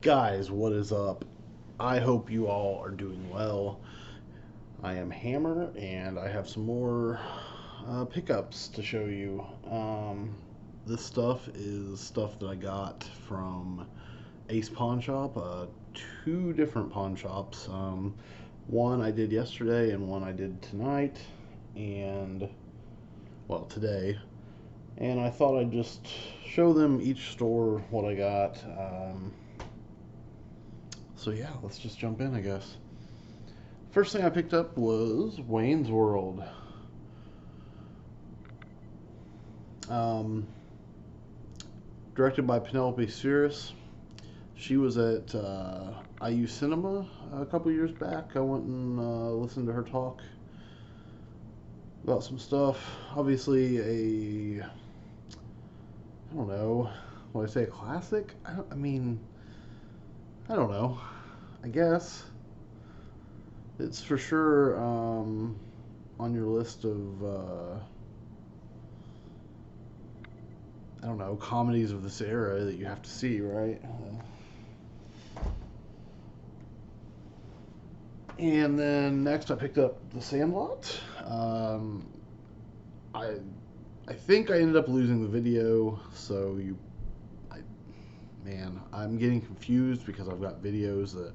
Guys, what is up? I hope you all are doing well. I am Hammer, and I have some more pickups to show you. This stuff is stuff that I got from Ace Pawn Shop, two different pawn shops. One I did yesterday, and one I did tonight, and well, today. And I thought I'd just show them each store what I got. So yeah, let's just jump in, I guess. First thing I picked up was Wayne's World. Um, Directed by Penelope Spheris. She was at IU Cinema a couple years back. I went and listened to her talk about some stuff. Obviously, I don't know, would I say a classic? I don't know. I guess it's for sure on your list of I don't know, comedies of this era that you have to see, right? And then next I picked up The Sandlot. I I think I ended up losing the video, so I, I'm getting confused because I've got videos that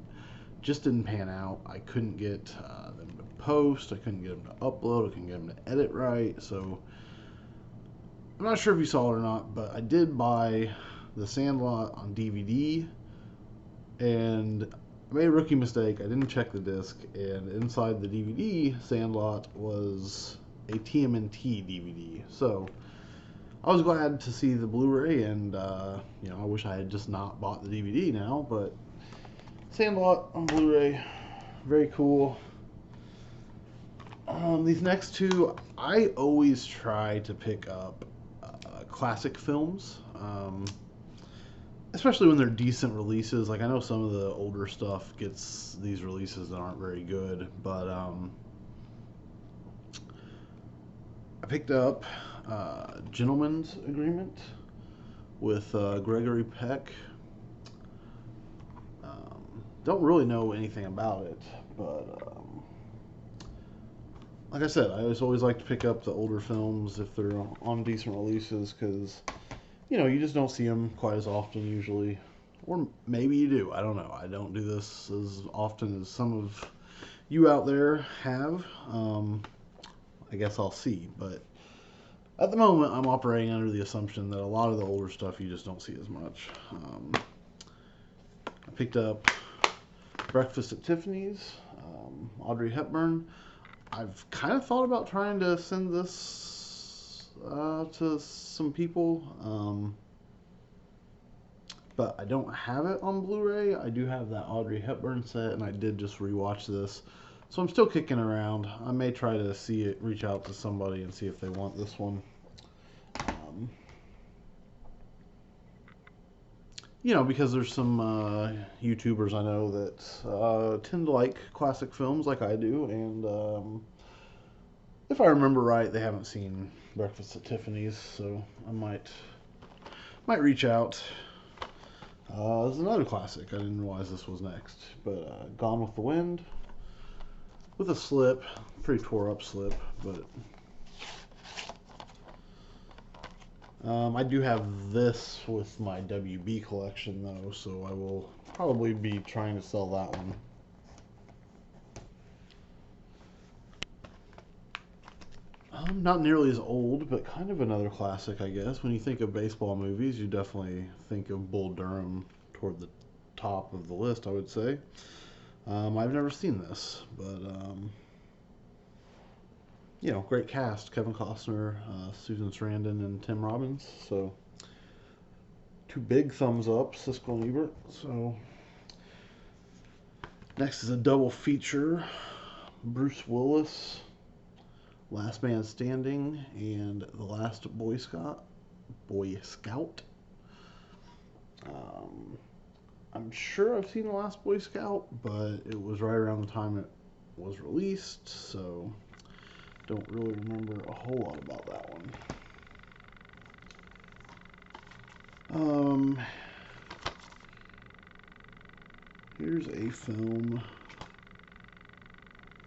just didn't pan out. I couldn't get them to post. I couldn't get them to upload. I couldn't get them to edit right. So I'm not sure if you saw it or not, but I did buy The Sandlot on DVD, and I made a rookie mistake. I didn't check the disc, and inside the DVD, Sandlot was a TMNT DVD. So I was glad to see the Blu-ray, and I wish I had just not bought the DVD now, but Sandlot on Blu-ray, very cool. These next two, I always try to pick up classic films, especially when they're decent releases. Like, I know some of the older stuff gets these releases that aren't very good, but I picked up Gentleman's Agreement with Gregory Peck. Don't really know anything about it, but like I said, I always like to pick up the older films if they're on decent releases, because you just don't see them quite as often usually, or maybe you do. I don't know. I don't do this as often as some of you out there have. I guess I'll see, but at the moment, I'm operating under the assumption that a lot of the older stuff you just don't see as much. I picked up Breakfast at Tiffany's, Audrey Hepburn. I've kind of thought about trying to send this to some people, but I don't have it on Blu-ray. I do have that Audrey Hepburn set, and I did just rewatch this, so I'm still kicking around. I may try to reach out to somebody and see if they want this one. Because there's some YouTubers I know that tend to like classic films like I do, and if I remember right, they haven't seen Breakfast at Tiffany's, so I might reach out. There's another classic. I didn't realize this was next, but Gone with the Wind, with a slip, pretty tore up slip, but I do have this with my WB collection, though, so I will probably be trying to sell that one. Not nearly as old, but kind of another classic, I guess. When you think of baseball movies, you definitely think of Bull Durham toward the top of the list, I would say. I've never seen this, but great cast: Kevin Costner, Susan Sarandon, and Tim Robbins. So, two big thumbs up, Siskel and Ebert. So, next is a double feature: Bruce Willis, Last Man Standing, and The Last Boy Scout. I'm sure I've seen The Last Boy Scout, but it was right around the time it was released, so don't really remember a whole lot about that one. Here's a film.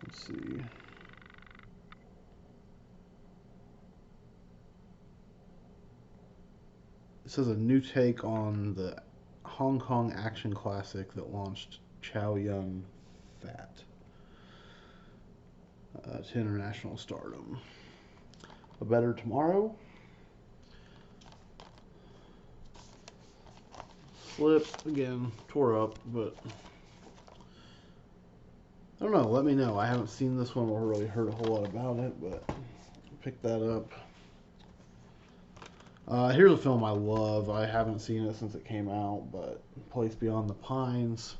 Let's see. This is a new take on the Hong Kong action classic that launched Chow Yun Fat to international stardom. A Better Tomorrow. Slip again, tore up, but I don't know. Let me know. I haven't seen this one or really heard a whole lot about it, but pick that up. Here's a film I love. I haven't seen it since it came out, but Place Beyond the Pines.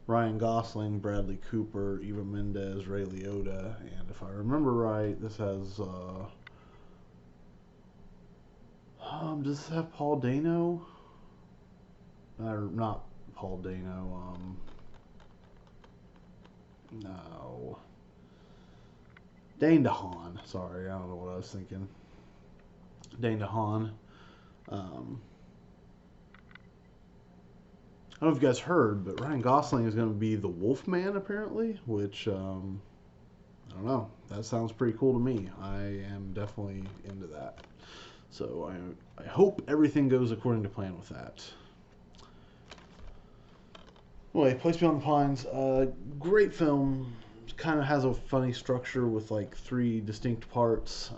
Ryan Gosling, Bradley Cooper, Eva Mendes, Ray Liotta, and if I remember right, this has does this have Paul Dano? Not Paul Dano. No, Dane DeHaan. Sorry, I don't know what I was thinking. Dane DeHaan. I don't know if you guys heard, but Ryan Gosling is going to be the Wolfman apparently, which I don't know. That sounds pretty cool to me. I am definitely into that. So I hope everything goes according to plan with that. Anyway, Place Beyond the Pines, great film. Kind of has a funny structure with like 3 distinct parts.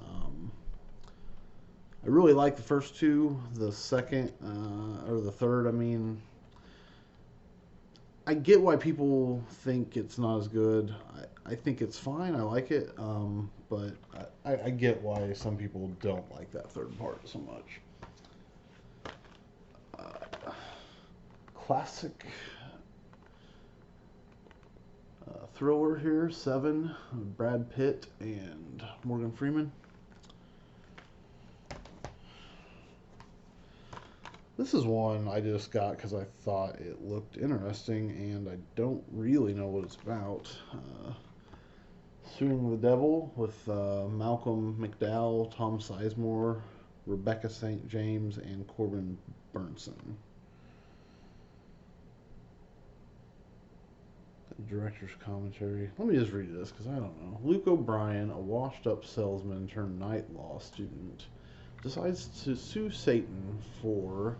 I really like the first 2. The second, or the third, I mean, I get why people think it's not as good. I think it's fine. I like it. But I get why some people don't like that third part so much. Classic thriller here, Seven, Brad Pitt and Morgan Freeman. This is one I just got because I thought it looked interesting, and I don't really know what it's about. Suing the Devil with Malcolm McDowell, Tom Sizemore, Rebecca St. James, and Corbin Burnson. Director's commentary. Let me just read this because I don't know. Luke O'Brien, a washed-up salesman turned night law student, decides to sue Satan for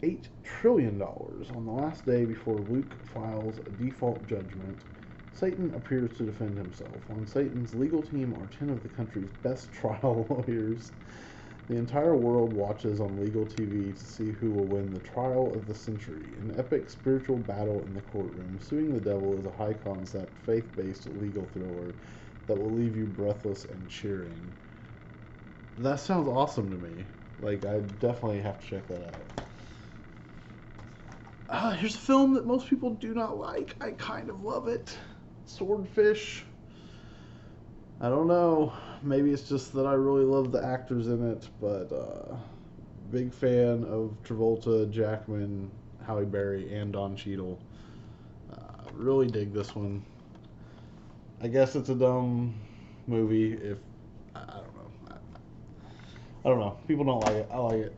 $8 trillion. On the last day before Luke files a default judgment, Satan appears to defend himself. On Satan's legal team are 10 of the country's best trial lawyers. The entire world watches on legal TV to see who will win the trial of the century. An epic spiritual battle in the courtroom. Suing the Devil is a high-concept, faith-based legal thriller that will leave you breathless and cheering. That sounds awesome to me. Like, I definitely have to check that out. Here's a film that most people do not like. I kind of love it. Swordfish. I don't know. Maybe it's just that I really love the actors in it, but big fan of Travolta, Jackman, Halle Berry, and Don Cheadle. Really dig this one. I guess it's a dumb movie if I don't know. I don't know. People don't like it. I like it.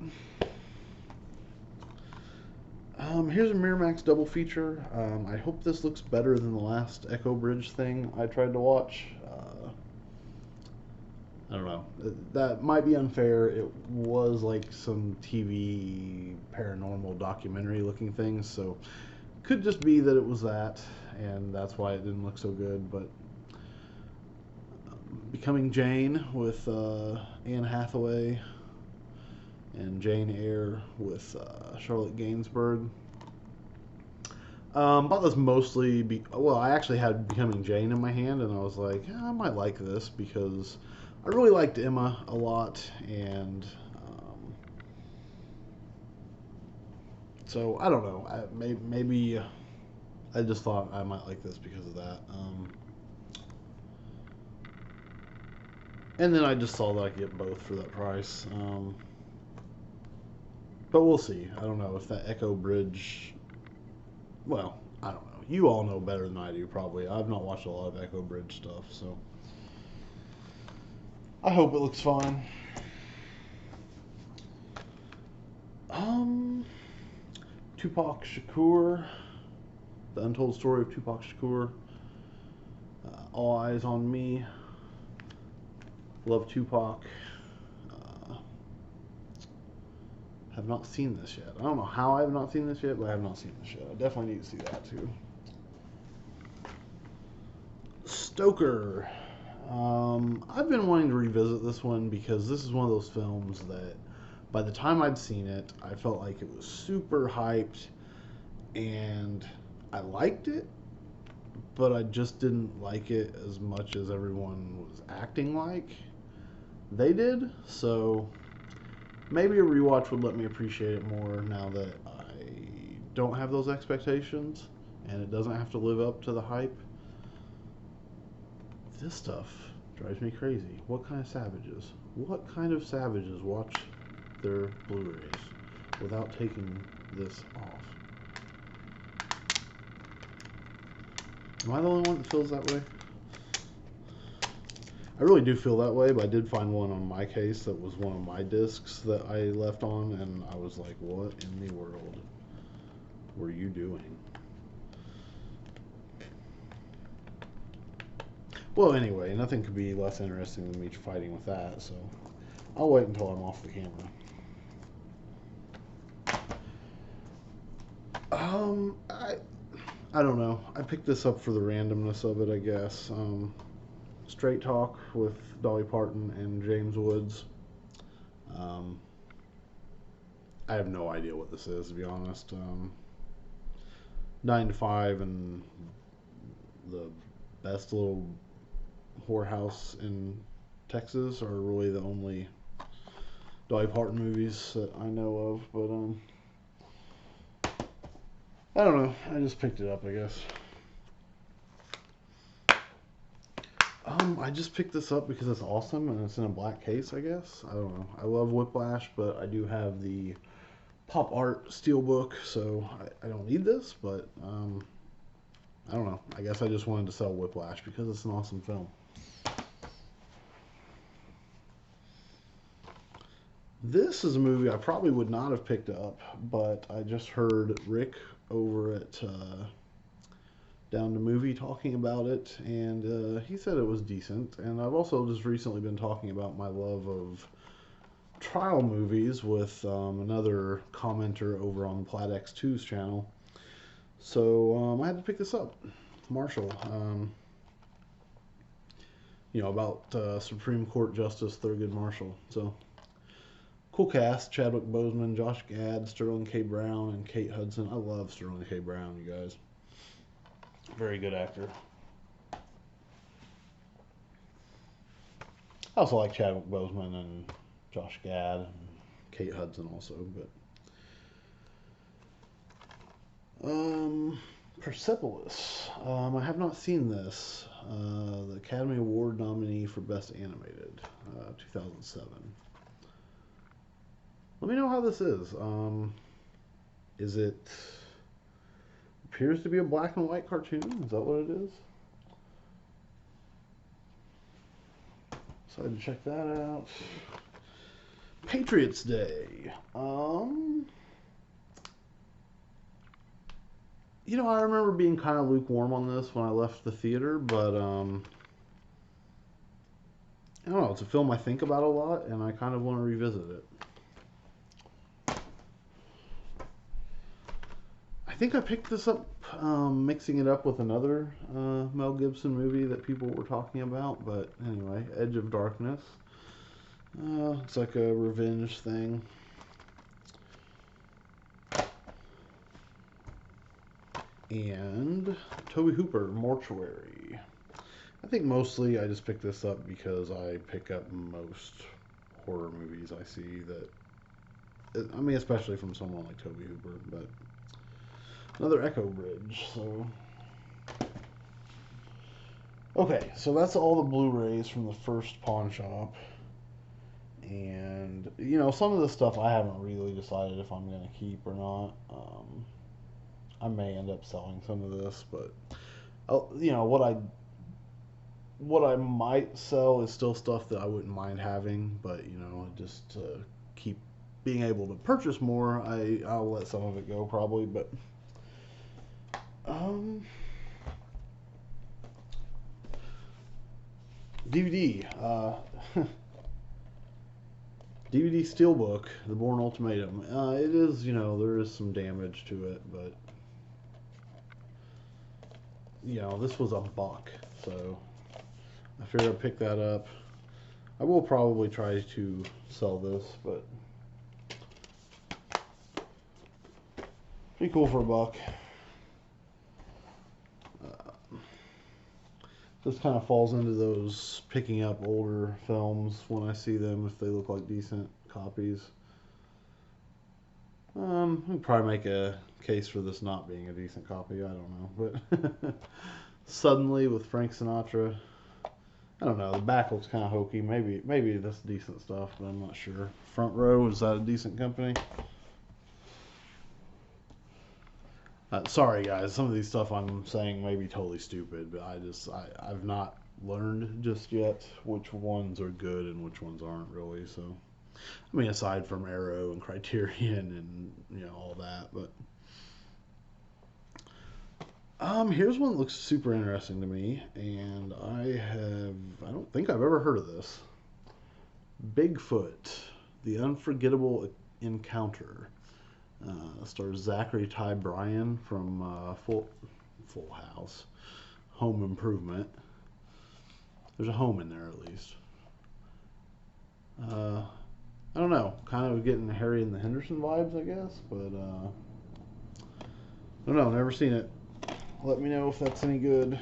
Here's a Miramax double feature. I hope this looks better than the last Echo Bridge thing I tried to watch. I don't know. That might be unfair. It was like some TV paranormal documentary looking thing, so could just be that it was that, and that's why it didn't look so good. But Becoming Jane with Anne Hathaway and Jane Eyre with Charlotte Gainsbourg. Bought this mostly I actually had Becoming Jane in my hand, and I was like, I might like this because I really liked Emma a lot, and so I don't know. Maybe I just thought I might like this because of that. And then I just saw that I could get both for that price. But we'll see. I don't know if that Echo Bridge. Well, I don't know. You all know better than I do, probably. I've not watched a lot of Echo Bridge stuff, so I hope it looks fine. Tupac Shakur, The Untold Story of Tupac Shakur. All Eyes on Me. Love Tupac. Have not seen this yet. I don't know how I have not seen this yet, but I have not seen this yet. I definitely need to see that too. Stoker. I've been wanting to revisit this one because this is one of those films that by the time I'd seen it, I felt like it was super hyped and I liked it, but I just didn't like it as much as everyone was acting like they did. So maybe a rewatch would let me appreciate it more now that I don't have those expectations and it doesn't have to live up to the hype. This stuff drives me crazy. What kind of savages? What kind of savages watch their Blu-rays without taking this off? Am I the only one that feels that way? I really do feel that way, but I did find one on my case that was one of my discs that I left on, and I was like, what in the world were you doing? Well, anyway, nothing could be less interesting than me fighting with that, so I'll wait until I'm off the camera. I don't know. I picked this up for the randomness of it, I guess. Straight Talk with Dolly Parton and James Woods. I have no idea what this is, to be honest. 9 to 5 and the best little whorehouse in Texas are really the only Dolly Parton movies that I know of, but I don't know. I just picked it up, I guess. I just picked this up because it's awesome and it's in a black case, I guess. I don't know. I love Whiplash, but I do have the Pop Art Steelbook, so I don't need this, but I don't know. I guess I just wanted to sell Whiplash because it's an awesome film. This is a movie I probably would not have picked up, but I just heard Rick over at Down to Movie talking about it, and he said it was decent. And I've also just recently been talking about my love of trial movies with another commenter over on Plaid X2's channel. So I had to pick this up. Marshall. About Supreme Court Justice Thurgood Marshall. So cool cast: Chadwick Boseman, Josh Gad, Sterling K. Brown, and Kate Hudson. I love Sterling K. Brown, you guys. Very good actor. I also like Chadwick Boseman and Josh Gad and Kate Hudson also, but Persepolis. I have not seen this. The Academy Award nominee for Best Animated, 2007. Let me know how this is. Is it appears to be a black and white cartoon? Is that what it is? So I had to check that out. Patriots Day. I remember being kind of lukewarm on this when I left the theater, but I don't know. It's a film I think about a lot, and I kind of want to revisit it. I think I picked this up mixing it up with another Mel Gibson movie that people were talking about, but anyway, Edge of Darkness. It's like a revenge thing. And Tobe Hooper, Mortuary. I think mostly I just picked this up because I pick up most horror movies I see that, I mean, especially from someone like Tobe Hooper, but another Echo Bridge, so. Okay, so that's all the Blu-rays from the first pawn shop. And, some of the stuff I haven't really decided if I'm going to keep or not. I may end up selling some of this, but, what I might sell is still stuff that I wouldn't mind having, but, just to keep being able to purchase more, I'll let some of it go probably, but DVD. DVD Steelbook, The Bourne Ultimatum. It is, there is some damage to it, but this was $1, so I figured I'd pick that up. I will probably try to sell this, but pretty cool for $1. This kind of falls into those picking up older films when I see them if they look like decent copies. I'd probably make a case for this not being a decent copy. I don't know, but Suddenly with Frank Sinatra. I don't know. The back looks kind of hokey. Maybe that's decent stuff, but I'm not sure. Front Row, is that a decent company? Sorry guys, some of these stuff I'm saying may be totally stupid, but I've not learned just yet which ones are good and which ones aren't really. So, I mean, aside from Arrow and Criterion and all that, but here's one that looks super interesting to me, and I don't think I've ever heard of this. Bigfoot, The Unforgettable Encounter. Stars Zachary Ty Bryan from Full House, Home Improvement. There's a home in there at least. I don't know, kind of getting Harry and the Henderson vibes, I guess, but I don't know, never seen it. Let me know if that's any good.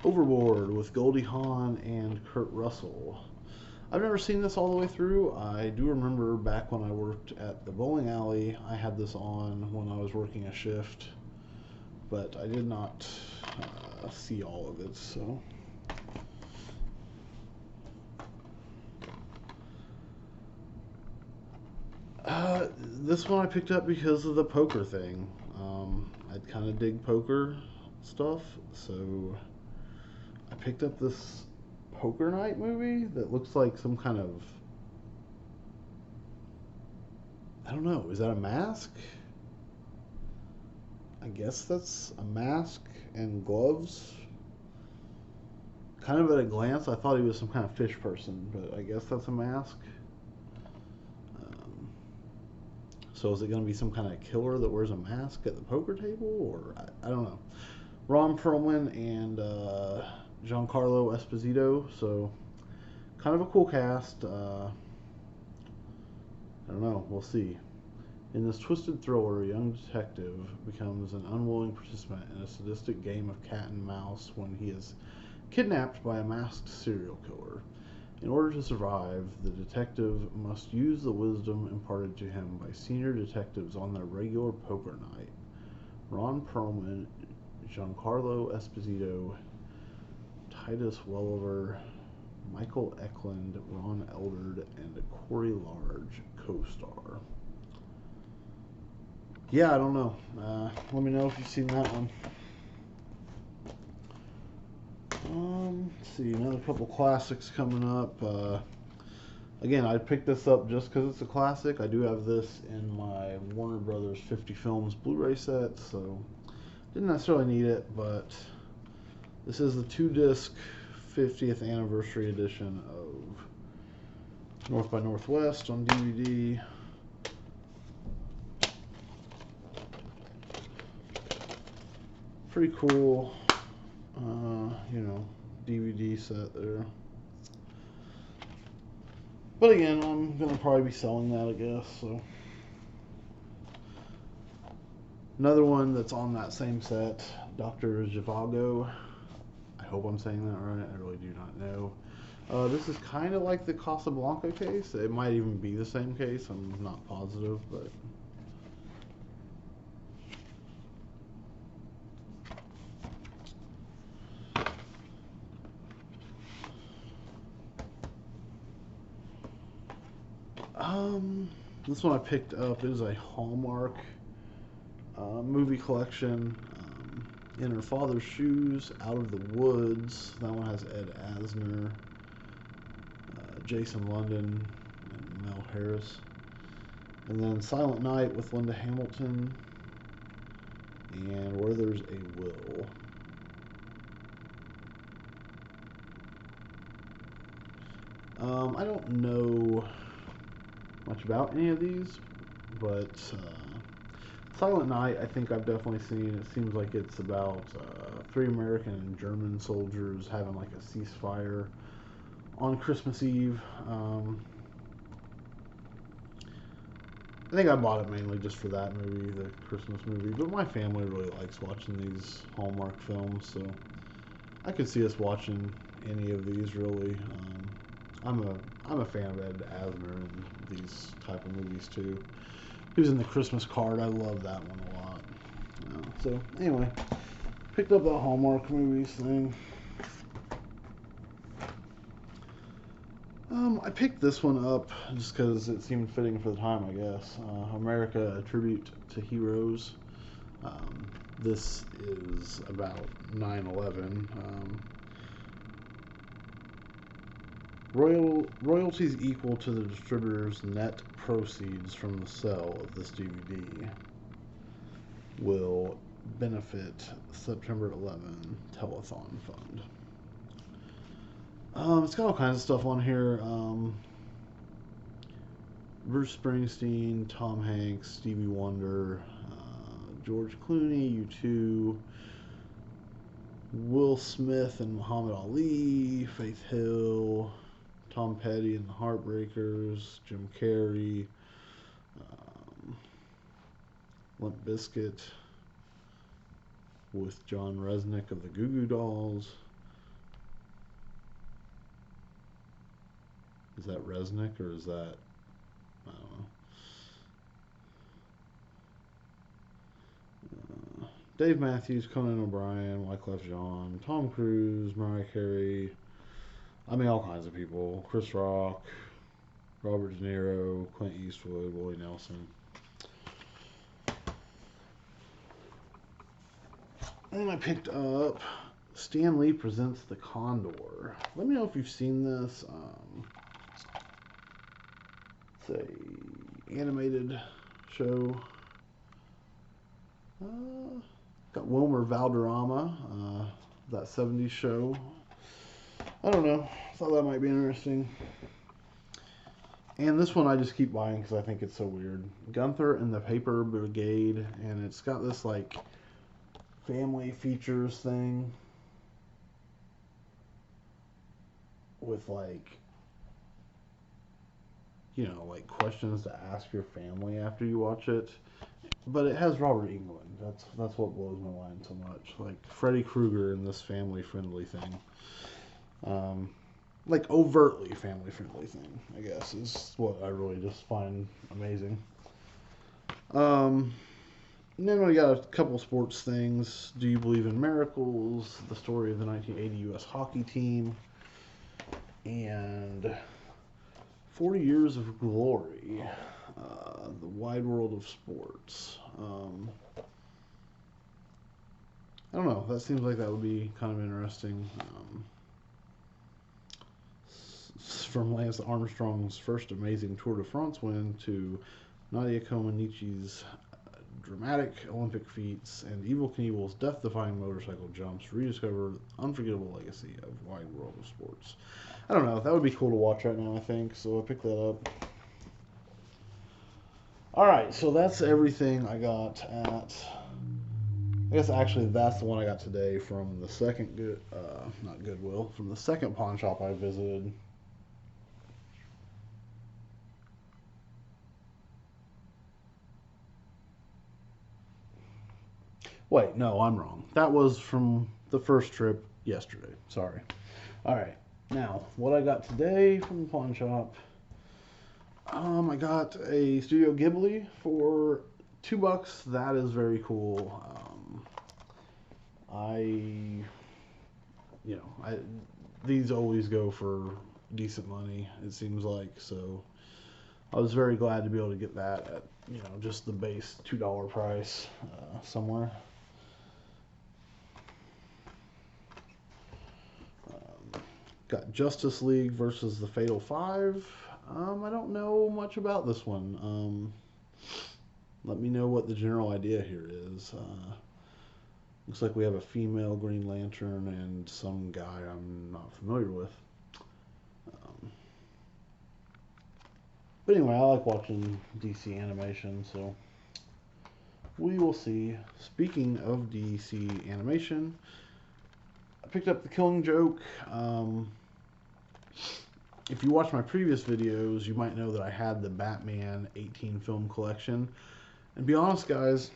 Overboard with Goldie Hawn and Kurt Russell. I've never seen this all the way through. I do remember back when I worked at the bowling alley, I had this on when I was working a shift, but I did not see all of it, so. This one I picked up because of the poker thing. I kind of dig poker stuff, so I picked up this Poker Night movie that looks like some kind of, I don't know, is that a mask? I guess that's a mask and gloves. Kind of at a glance, I thought he was some kind of fish person, but I guess that's a mask. So is it going to be some kind of killer that wears a mask at the poker table, or I don't know. Ron Perlman and Giancarlo Esposito, so kind of a cool cast. I don't know, we'll see. In this twisted thriller, a young detective becomes an unwilling participant in a sadistic game of cat and mouse when he is kidnapped by a masked serial killer. In order to survive, the detective must use the wisdom imparted to him by senior detectives on their regular poker night. Ron Perlman, Giancarlo Esposito, Titus Welliver, Michael Eklund, Ron Eldard, and Corey Large co-star. Yeah, I don't know. Let me know if you've seen that one. Let's see, another couple classics coming up. Again, I picked this up just because it's a classic. I do have this in my Warner Brothers 50 Films Blu-ray set, so didn't necessarily need it, but this is the 2-disc 50th anniversary edition of North by Northwest on DVD. Pretty cool, DVD set there. But again, I'm going to probably be selling that, I guess, so. Another one that's on that same set, Dr. Zhivago. I hope I'm saying that right. I really do not know. This is kind of like the Casablanca case. It might even be the same case. I'm not positive, but. This one I picked up is a Hallmark movie collection. In Her Father's Shoes, Out of the Woods. That one has Ed Asner, Jason London, and Mel Harris. And then Silent Night with Linda Hamilton, and Where There's a Will. I don't know much about any of these, but Silent Night, I think I've definitely seen. It seems like it's about 3 American and German soldiers having like a ceasefire on Christmas Eve. I think I bought it mainly just for that movie, the Christmas movie. But my family really likes watching these Hallmark films, so I could see us watching any of these really. I'm a fan of Ed Asner and these type of movies too. He was in The Christmas Card. I love that one a lot. So anyway, picked up that Hallmark movies thing. I picked this one up just because it seemed fitting for the time, I guess. America: A Tribute to Heroes. This is about 9/11. Royalties equal to the distributor's net proceeds from the sale of this DVD will benefit September 11 Telethon Fund. It's got all kinds of stuff on here. Bruce Springsteen, Tom Hanks, Stevie Wonder, George Clooney, U2, Will Smith and Muhammad Ali, Faith Hill, Tom Petty and the Heartbreakers, Jim Carrey, Limp Bizkit with John Resnick of the Goo Goo Dolls. Is that Resnick or is that, I don't know. Dave Matthews, Conan O'Brien, Wyclef Jean, Tom Cruise, Mariah Carey. I mean, all kinds of people. Chris Rock, Robert De Niro, Clint Eastwood, Willie Nelson. And then I picked up Stan Lee Presents The Condor. Let me know if you've seen this. It's a animated show. Got Wilmer Valderrama, that 70s show. I don't know. Thought that might be interesting. And this one I just keep buying because I think it's so weird. Gunther and the Paper Brigade, and it's got this like family features thing with like, you know, like questions to ask your family after you watch it. But it has Robert Englund. That's what blows my mind so much. Like Freddy Krueger in this family friendly thing. Like overtly family friendly thing, I guess, is what I really just find amazing. And then we got a couple sports things. Do you believe in miracles? The story of the 1980 U.S. hockey team. And 40 Years of Glory. The Wide World of Sports. I don't know. That seems like that would be kind of interesting. From Lance Armstrong's first amazing Tour de France win to Nadia Comaneci's dramatic Olympic feats and Evel Knievel's death-defying motorcycle jumps, rediscover the unforgettable legacy of Wide World of Sports. I don't know. That would be cool to watch right now, I think. So I picked that up. All right, so that's everything I got at. I guess actually that's the one I got today from the second not Goodwill, from the second pawn shop I visited. Wait, no, I'm wrong. That was from the first trip yesterday. Sorry. All right. Now, what I got today from the pawn shop. I got a Studio Ghibli for $2. That is very cool. These always go for decent money. It seems like so. I was very glad to be able to get that at just the base $2 price somewhere. Got Justice League versus the Fatal Five. I don't know much about this one. let me know what the general idea here is. Looks like we have a female Green Lantern and some guy I'm not familiar with. But anyway, I like watching DC animation, so we will see. Speaking of DC animation, I picked up The Killing Joke. If you watch my previous videos, you might know that I had the Batman 18 film collection. And to be honest, guys,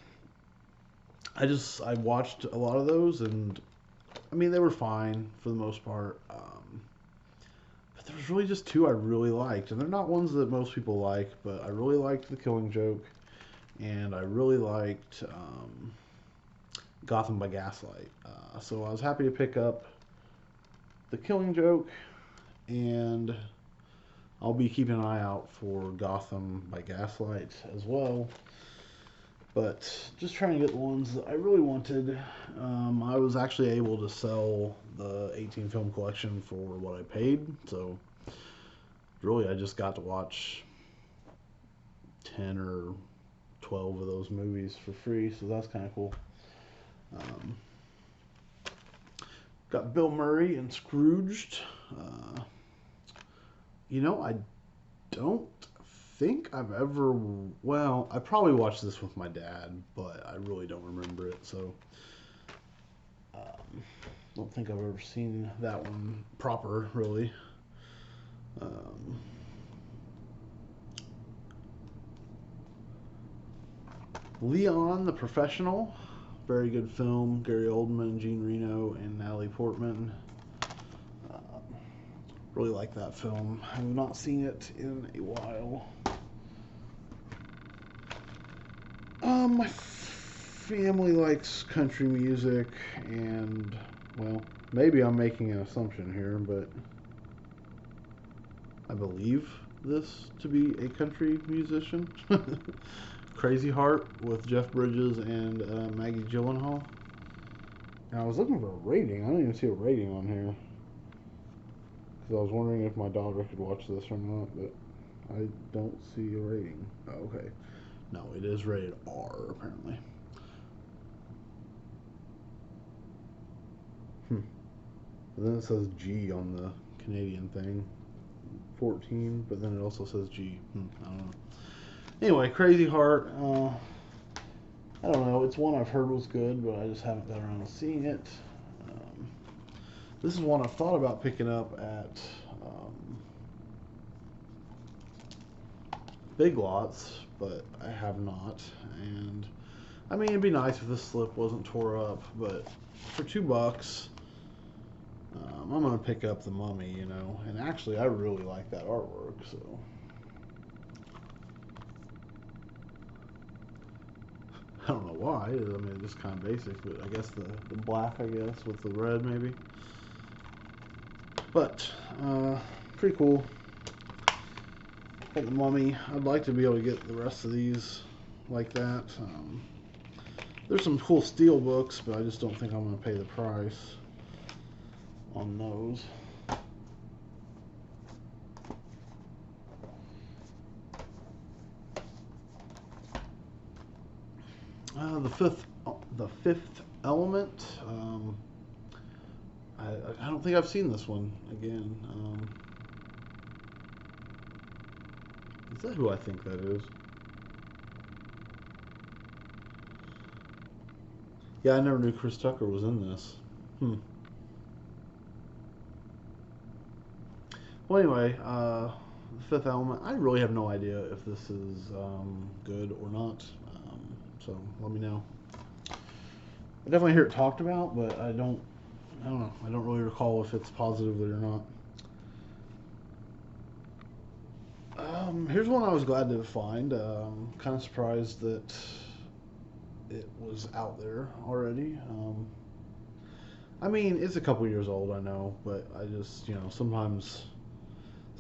I watched a lot of those, and I mean, they were fine for the most part. But there was really just two I really liked, and they're not ones that most people like, but I really liked The Killing Joke, and I really liked Gotham by Gaslight. So I was happy to pick up The Killing Joke, and I'll be keeping an eye out for Gotham by Gaslight as well. But just trying to get the ones that I really wanted. I was actually able to sell the 18 film collection for what I paid, so really I just got to watch 10 or 12 of those movies for free, so that's kind of cool. Got Bill Murray and Scrooged. I don't think I've ever. Well, I probably watched this with my dad, but I really don't remember it, so don't think I've ever seen that one proper, really. Leon the Professional, very good film. Gary Oldman, Jean Reno, and Natalie Portman. Really like that film. I have not seen it in a while. My family likes country music, and, well, maybe I'm making an assumption here, but I believe this to be a country musician. Crazy Heart with Jeff Bridges and Maggie Gyllenhaal. Now, I was looking for a rating. I don't even see a rating on here. Because I was wondering if my daughter could watch this or not, but I don't see a rating. Oh, okay. No, it is rated R, apparently. But then it says G on the Canadian thing. 14, but then it also says G. I don't know. Anyway, Crazy Heart. I don't know. It's one I've heard was good, but I just haven't got around to seeing it. This is one I've thought about picking up at Big Lots, but I have not. And I mean, it'd be nice if this slip wasn't tore up, but for $2, I'm gonna pick up The Mummy, And actually, I really like that artwork, so. I don't know why. I mean, it's just kind of basic, but I guess the black, with the red maybe. But pretty cool. Got The Mummy. I'd like to be able to get the rest of these like that. There's some cool steel books, but I just don't think I'm going to pay the price on those. The Fifth Element. I don't think I've seen this one again. Is that who I think that is? Yeah, I never knew Chris Tucker was in this. Well, anyway, The Fifth Element. I really have no idea if this is good or not. So let me know. I definitely hear it talked about, but I don't know. I don't really recall if it's positively or not. Here's one I was glad to find. Kind of surprised that it was out there already. I mean, it's a couple years old, I know, but I just, sometimes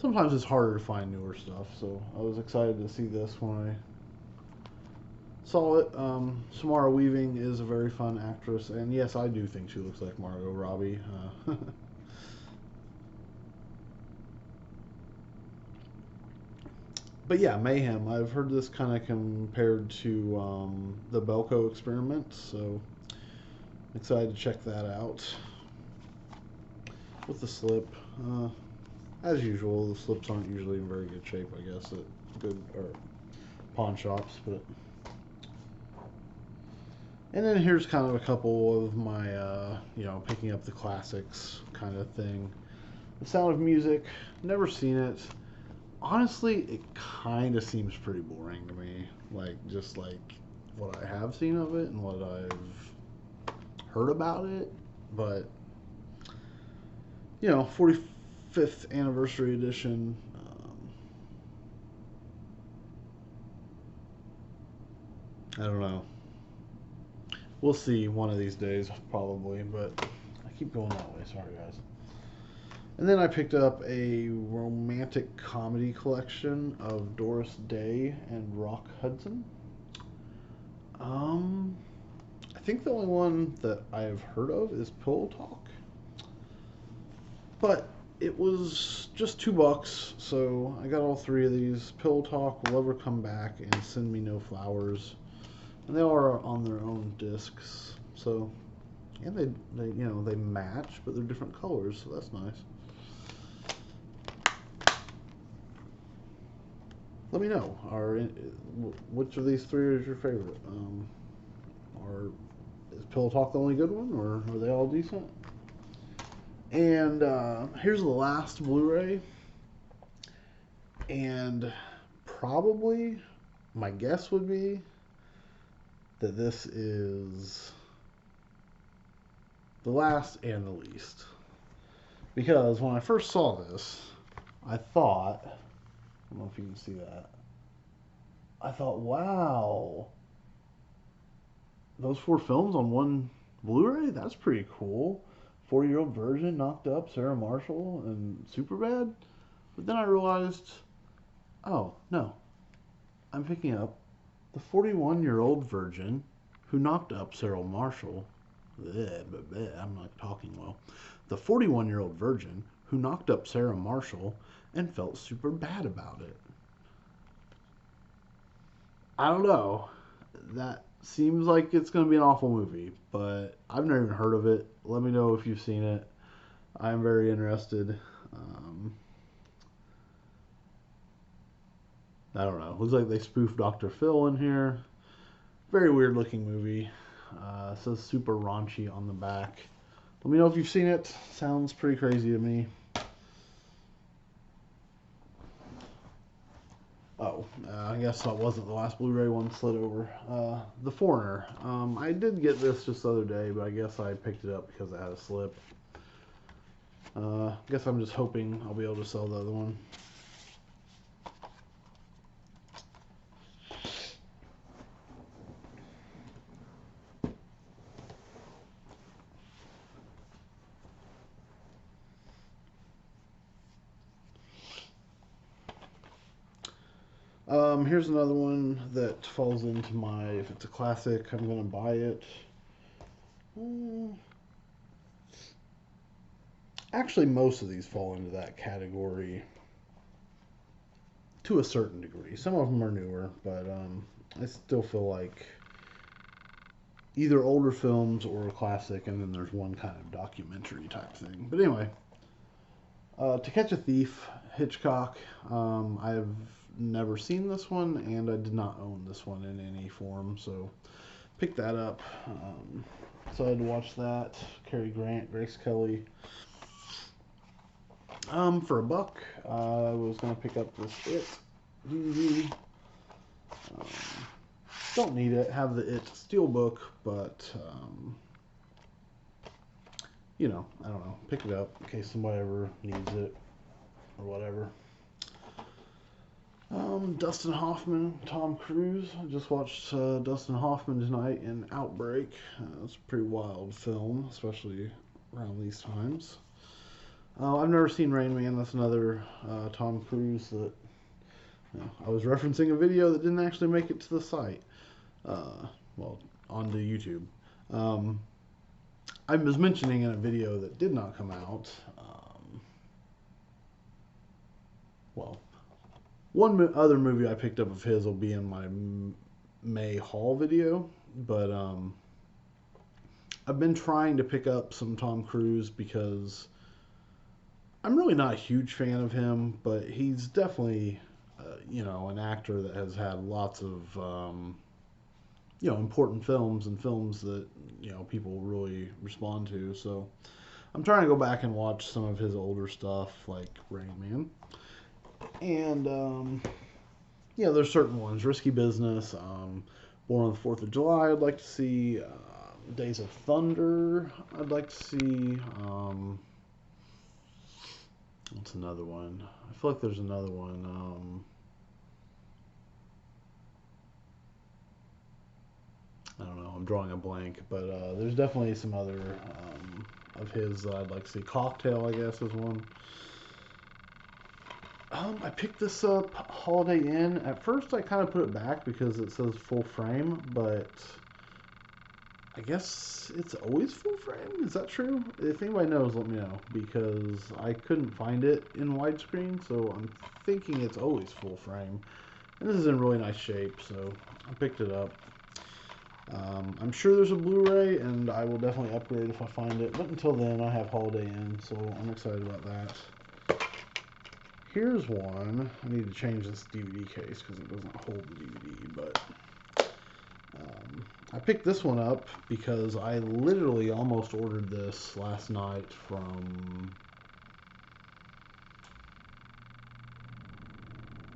it's harder to find newer stuff. So I was excited to see this when I saw it. Samara Weaving is a very fun actress, and yes, I do think she looks like Margot Robbie. But yeah, Mayhem. I've heard this kind of compared to the Belko experiment, so excited to check that out. With the slip, as usual, the slips aren't usually in very good shape, I guess, at good or pawn shops. But and then here's kind of a couple of my, picking up the classics kind of thing. The Sound of Music, never seen it. Honestly, it kind of seems pretty boring to me. Just like what I have seen of it and what I've heard about it. But, 45th anniversary edition. I don't know. We'll see one of these days, probably. But I keep going that way. Sorry, guys. And then I picked up a romantic comedy collection of Doris Day and Rock Hudson. I think the only one that I have heard of is Pillow Talk. But it was just $2, so I got all three of these. Pillow Talk, Will Ever Come Back, and Send Me No Flowers. And they all are on their own discs. So, and they match, but they're different colors, so that's nice. Let me know. Which of these three is your favorite? Is Pillow Talk the only good one, or are they all decent? And here's the last Blu-ray. And probably my guess would be that this is the last and the least. Because when I first saw this, I thought, I don't know if you can see that. I thought, wow, those 4 films on one Blu-ray? That's pretty cool. 40-Year-Old Virgin, Knocked Up, Sarah Marshall, and Superbad. But then I realized, oh, no. I'm picking up the 41-Year-Old Virgin who knocked up Sarah Marshall. I'm not talking well. The 41-Year-Old Virgin who knocked up Sarah Marshall and felt super bad about it. I don't know. That seems like it's going to be an awful movie, but I've never even heard of it. Let me know if you've seen it. I'm very interested. I don't know. Looks like they spoofed Dr. Phil in here. Very weird looking movie. It says super raunchy on the back. Let me know if you've seen it. Sounds pretty crazy to me. Oh, I guess that wasn't the last Blu-ray one slid over. The Foreigner. I did get this just the other day, but I guess I picked it up because it had a slip. I guess I'm just hoping I'll be able to sell the other one. Here's another one that falls into my, if it's a classic, I'm going to buy it. Actually, most of these fall into that category to a certain degree. Some of them are newer, but I still feel like either older films or a classic, and then there's one kind of documentary type thing. But anyway, To Catch a Thief, Hitchcock. I've never seen this one, and I did not own this one in any form, so picked that up. So I had to watch that. Cary Grant, Grace Kelly. For $1, I was gonna pick up this It DVD. Don't need it. Have the It Steelbook, but I don't know. Pick it up in case somebody ever needs it or whatever. Dustin Hoffman, Tom Cruise. I just watched Dustin Hoffman tonight in Outbreak. It's a pretty wild film, especially around these times. I've never seen Rain Man. That's another Tom Cruise that I was referencing a video that didn't actually make it to the site. Onto YouTube. I was mentioning in a video that did not come out. Other movie I picked up of his will be in my May haul video, but I've been trying to pick up some Tom Cruise because I'm really not a huge fan of him, but he's definitely, an actor that has had lots of, important films and films that, people really respond to. So I'm trying to go back and watch some of his older stuff, like Rain Man. And, there's certain ones. Risky Business, Born on the 4th of July, I'd like to see. Days of Thunder, I'd like to see. What's another one? I feel like there's another one. I don't know. I'm drawing a blank, but there's definitely some other of his that I'd like to see. Cocktail, I guess, is one. I picked this up Holiday Inn. At first, I kind of put it back because it says full frame, but I guess it's always full frame. Is that true? If anybody knows, let me know, because I couldn't find it in widescreen, so I'm thinking it's always full frame. And this is in really nice shape, so I picked it up. I'm sure there's a Blu-ray, and I will definitely upgrade if I find it. But until then, I have Holiday Inn, so I'm excited about that. Here's one. I need to change this DVD case because it doesn't hold the DVD, but I picked this one up because I literally almost ordered this last night from...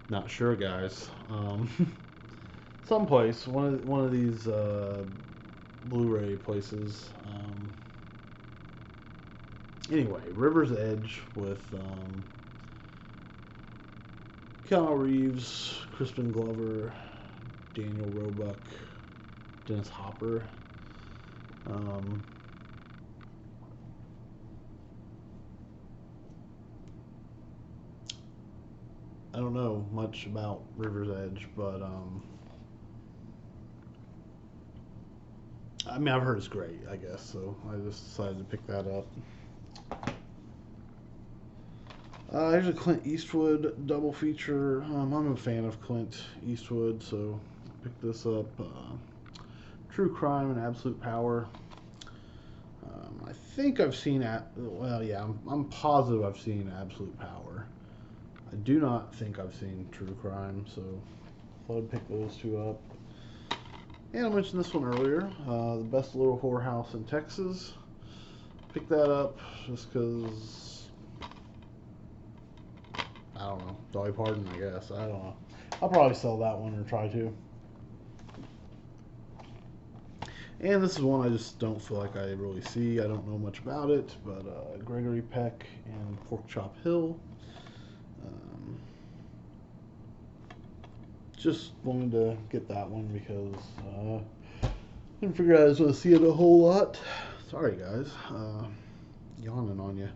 Not sure, guys. Someplace, one of these Blu-ray places. Anyway, River's Edge with Keanu Reeves, Crispin Glover, Daniel Roebuck, Dennis Hopper. I don't know much about River's Edge, but I mean, I've heard it's great, I guess, so I just decided to pick that up. Here's a Clint Eastwood double feature. I'm a fan of Clint Eastwood, so I picked this up. True Crime and Absolute Power. I think I've seen I'm positive I've seen Absolute Power. I do not think I've seen True Crime, so I thought I'd pick those two up. And I mentioned this one earlier, The Best Little Whorehouse in Texas. Picked that up just because, I don't know, Dolly Parton, I guess. I don't know. I'll probably sell that one or try to. And this is one I just don't feel like I really see. I don't know much about it, but Gregory Peck and Pork Chop Hill. Just wanted to get that one because I didn't figure I was going to see it a whole lot. Sorry, guys. Yawning on you.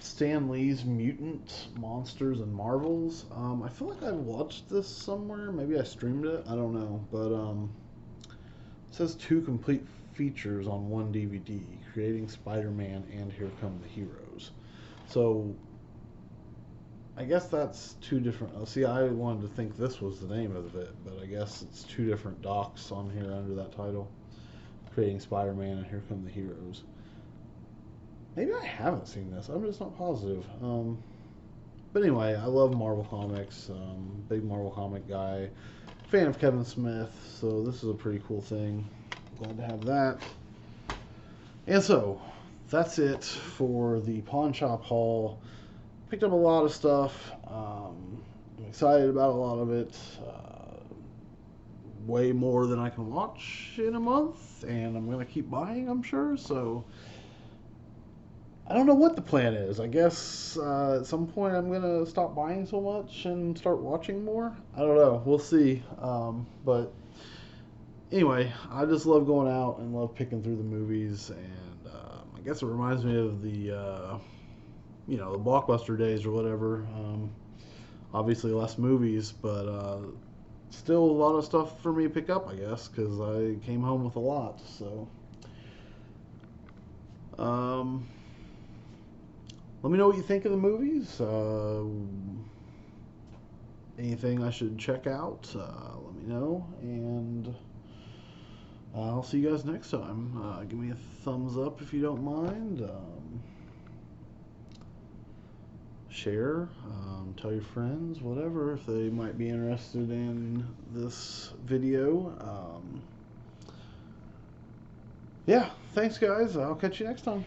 Stan Lee's Mutant Monsters and Marvels. I feel like I watched this somewhere. Maybe I streamed it. I don't know. But it says 2 complete features on 1 DVD, Creating Spider-Man and Here Come the Heroes. So I guess that's 2 different... see, I wanted to think this was the name of it, but I guess it's 2 different docs on here under that title. Creating Spider-Man and Here Come the Heroes. Maybe I haven't seen this. I'm just not positive. But anyway, I love Marvel Comics. Big Marvel comic guy. Fan of Kevin Smith. So this is a pretty cool thing. Glad to have that. And so, that's it for the Pawn Shop haul. Picked up a lot of stuff. I'm excited about a lot of it. Way more than I can watch in a month. And I'm going to keep buying, I'm sure. So... I don't know what the plan is. I guess at some point I'm going to stop buying so much and start watching more. I don't know. We'll see. But anyway, I just love going out and love picking through the movies. And I guess it reminds me of the you know, the blockbuster days or whatever. Obviously less movies, but still a lot of stuff for me to pick up, I guess, because I came home with a lot. So, um, let me know what you think of the movies. Anything I should check out, let me know. And I'll see you guys next time. Give me a thumbs up if you don't mind. Share, tell your friends, whatever, if they might be interested in this video. Yeah, thanks guys. I'll catch you next time.